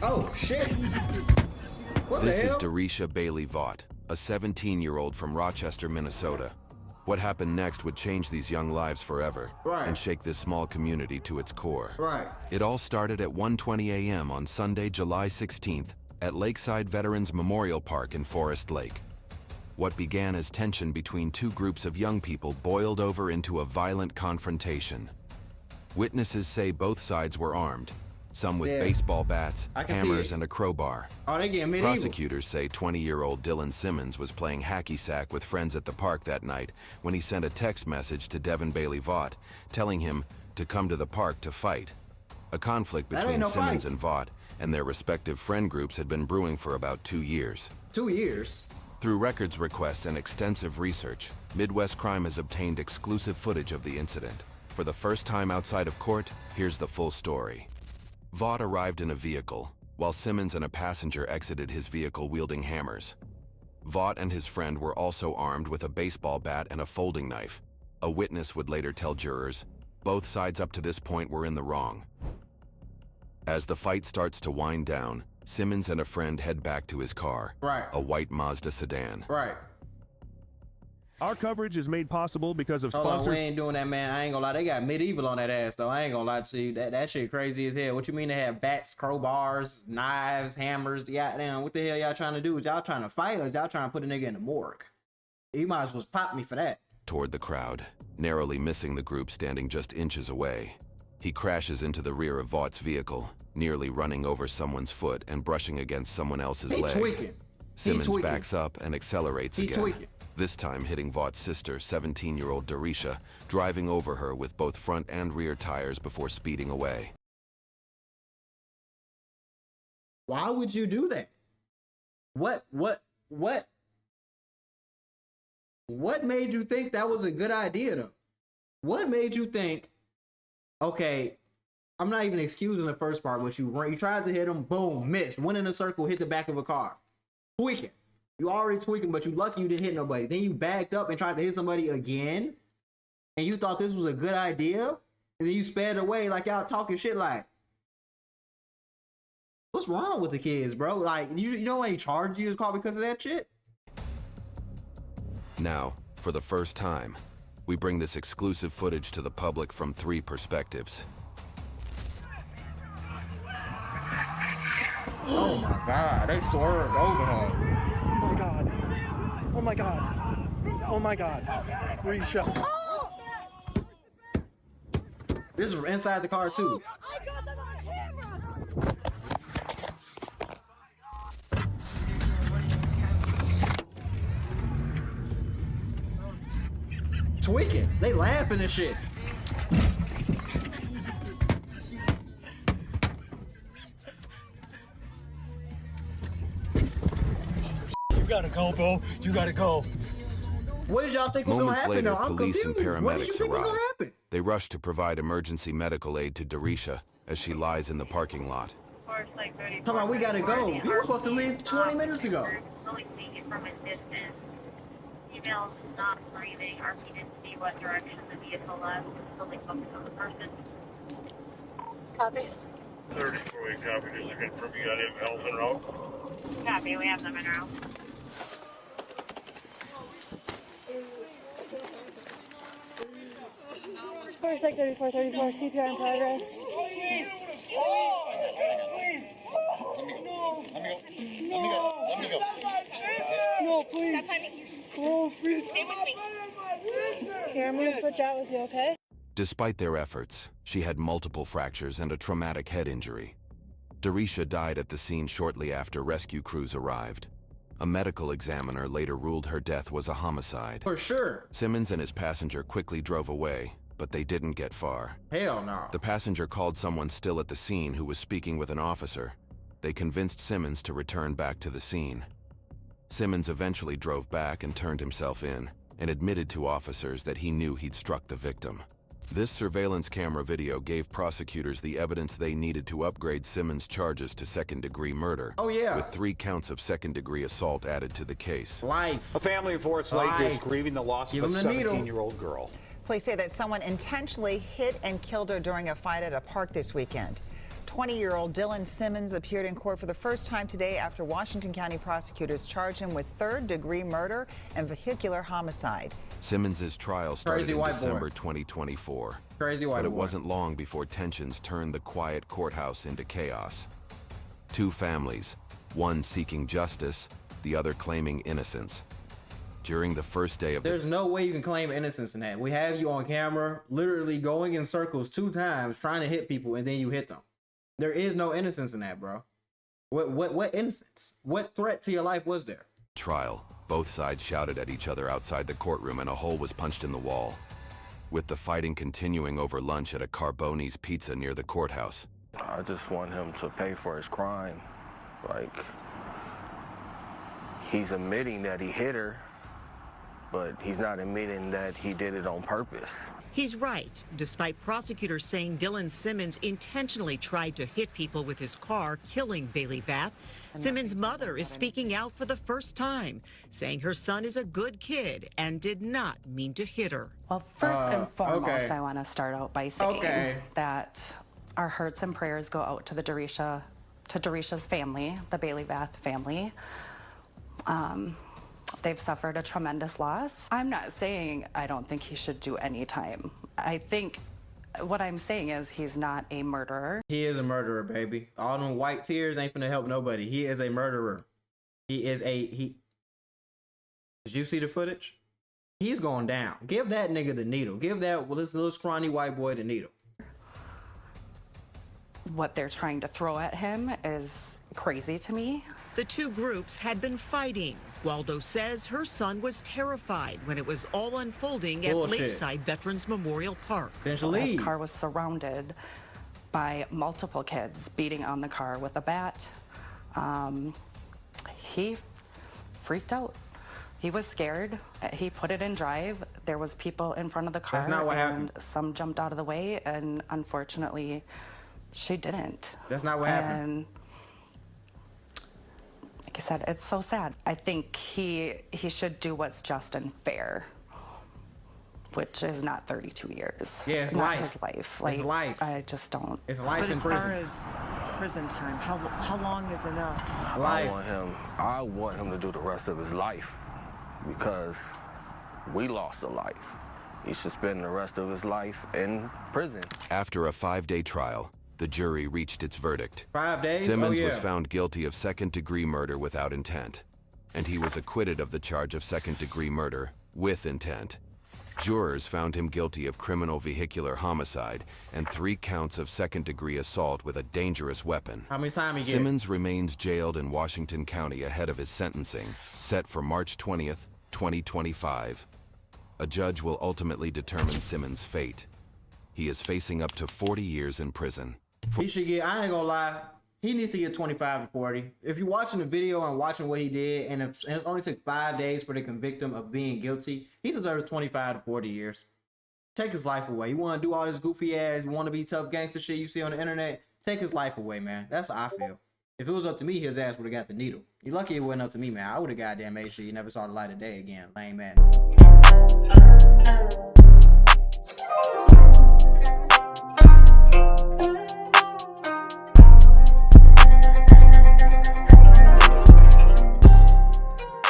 Oh, shit. What This the is hell? Darisha Bailey Vaught, a 17-year-old from Rochester, Minnesota. What happened next would change these young lives forever and shake this small community to its core. It all started at 1:20 a.m. on Sunday, July 16th at Lakeside Veterans Memorial Park in Forest Lake. What began as tension between two groups of young people boiled over into a violent confrontation. Witnesses say both sides were armed, some with baseball bats, hammers, and a crowbar. Oh, they getting medieval. Prosecutors say 20-year-old Dylan Simmons was playing hacky sack with friends at the park that night when he sent a text message to Devin Bailey Vaught telling him to come to the park to fight. A conflict between Simmons and Vaught and their respective friend groups had been brewing for about 2 years. 2 years? Through records requests and extensive research, Midwest Crime has obtained exclusive footage of the incident. For the first time outside of court, here's the full story. Vaught arrived in a vehicle, while Simmons and a passenger exited his vehicle wielding hammers. Vaught and his friend were also armed with a baseball bat and a folding knife. A witness would later tell jurors, both sides up to this point were in the wrong. As the fight starts to wind down, Simmons and a friend head back to his car, a white Mazda sedan. Our coverage is made possible because of Hold sponsors. on, we ain't doing that, man. I ain't gonna lie. They got medieval on that ass, though. I ain't gonna lie to you. That shit crazy as hell. What you mean they have bats, crowbars, knives, hammers? Goddamn, what the hell y'all trying to do? Is y'all trying to fight or is y'all trying to put a nigga in the morgue? You might as well pop me for that. Toward the crowd, narrowly missing the group standing just inches away. He crashes into the rear of Vaught's vehicle, nearly running over someone's foot and brushing against someone else's leg. Tweaking. Simmons backs up and accelerates again. Tweaking. This time hitting Vaught's sister, 17-year-old Darisha, driving over her with both front and rear tires before speeding away. Why would you do that? What made you think that was a good idea, though? What made you think, okay, I'm not even excusing the first part, but you tried to hit him, boom, missed, went in a circle, hit the back of a car. Tweaking. You already tweaking, but you lucky you didn't hit nobody. Then you backed up and tried to hit somebody again, and you thought this was a good idea, and then you sped away like y'all talking shit like, what's wrong with the kids, bro? Like, you know why he charged you his car because of that shit? Now, for the first time, we bring this exclusive footage to the public from 3 perspectives. Oh my God, they swerved over him. Oh my God. Oh my God. Oh my God. Where are you shot? Oh! This is inside the car too. I got that on camera. Tweaking. They laughing and shit. You gotta go, bro. You gotta go. What did y'all think was gonna happen? Later, I'm police and confused. What did you paramedics think was gonna arrive. happen? They rush to provide emergency medical aid to Darisha as she lies in the parking lot. Talking about we gotta go. You were supposed to leave 20 minutes ago. Only seeing it from a distance. Female's not breathing. RP didn't see what direction the vehicle left. Only focused on the person. Copy. 34-way copy. Just looking for you got him health en route. Copy. We have them in route. First, like 34, CPR in progress. No, please. Oh, please. Stay with me. Here, I'm gonna switch out with you, okay? Despite their efforts, she had multiple fractures and a traumatic head injury. Darisha died at the scene shortly after rescue crews arrived. A medical examiner later ruled her death was a homicide. For sure. Simmons and his passenger quickly drove away, but they didn't get far. Hell no. The passenger called someone still at the scene who was speaking with an officer. They convinced Simmons to return back to the scene. Simmons eventually drove back and turned himself in, and admitted to officers that he knew he'd struck the victim. This surveillance camera video gave prosecutors the evidence they needed to upgrade Simmons' charges to second-degree murder. Oh, yeah. With 3 counts of second-degree assault added to the case. Life. A family in Forest Lake is grieving the loss of a 17-year-old girl. Police say that someone intentionally hit and killed her during a fight at a park this weekend. 20-year-old Dylan Simmons appeared in court for the first time today after Washington County prosecutors charged him with third-degree murder and vehicular homicide. Simmons' trial started in December 2024. Crazy white but it boy. wasn't long before tensions turned the quiet courthouse into chaos. Two families, one seeking justice, the other claiming innocence. During the first day of There's no way you can claim innocence in that. We have you on camera literally going in circles 2 times trying to hit people and then you hit them. There is no innocence in that, bro. What innocence? What threat to your life was there? trial, both sides shouted at each other outside the courtroom and a hole was punched in the wall. With the fighting continuing over lunch at a Carboni's Pizza near the courthouse. I just want him to pay for his crime. Like, he's admitting that he hit her, but he's not admitting that he did it on purpose. He's right, despite prosecutors saying Dylan Simmons intentionally tried to hit people with his car, killing Bailey Vath. Simmons' mother is speaking out for the first time, saying her son is a good kid and did not mean to hit her. Well, first and foremost, I want to start out by saying that our hearts and prayers go out to Darisha's family, the Bailey Vath family. They've suffered a tremendous loss. I'm not saying I don't think he should do any time. I think what I'm saying is he's not a murderer. He is a murderer, baby. All them white tears ain't finna help nobody. He is a murderer. Did you see the footage? He's going down. Give that nigga the needle. Give this little scrawny white boy the needle. What they're trying to throw at him is crazy to me. The two groups had been fighting. Waldo says her son was terrified when it was all unfolding at Lakeside Veterans Memorial Park. His car was surrounded by multiple kids beating on the car with a bat. He freaked out. He was scared. He put it in drive. There was people in front of the car. That's not what and happened. Some jumped out of the way, and unfortunately, she didn't. That's not what happened. Like I said, it's so sad. I think he should do what's just and fair, which is not 32 years. Yeah, it's not life. his life. It's life. I just don't. It's life but in prison. As far as prison time, how long is enough? I want him to do the rest of his life because we lost a life. He should spend the rest of his life in prison. After a 5-day trial, the jury reached its verdict. 5 days? Simmons was found guilty of second-degree murder without intent, and he was acquitted of the charge of second-degree murder with intent. Jurors found him guilty of criminal vehicular homicide and 3 counts of second-degree assault with a dangerous weapon. How many times he get? Simmons remains jailed in Washington County ahead of his sentencing, set for March 20th, 2025. A judge will ultimately determine Simmons' fate. He is facing up to 40 years in prison. He should get, I ain't gonna lie, he needs to get 25 to 40. If you're watching the video and watching what he did, and it only took 5 days for they convict him of being guilty, he deserves 25 to 40 years. Take his life away. You want to do all this goofy ass, you want to be tough gangster shit you see on the internet, take his life away, man. That's how I feel. If it was up to me, his ass would have got the needle. You're lucky it wasn't up to me, man. I would have goddamn made sure you never saw the light of day again. Lame man.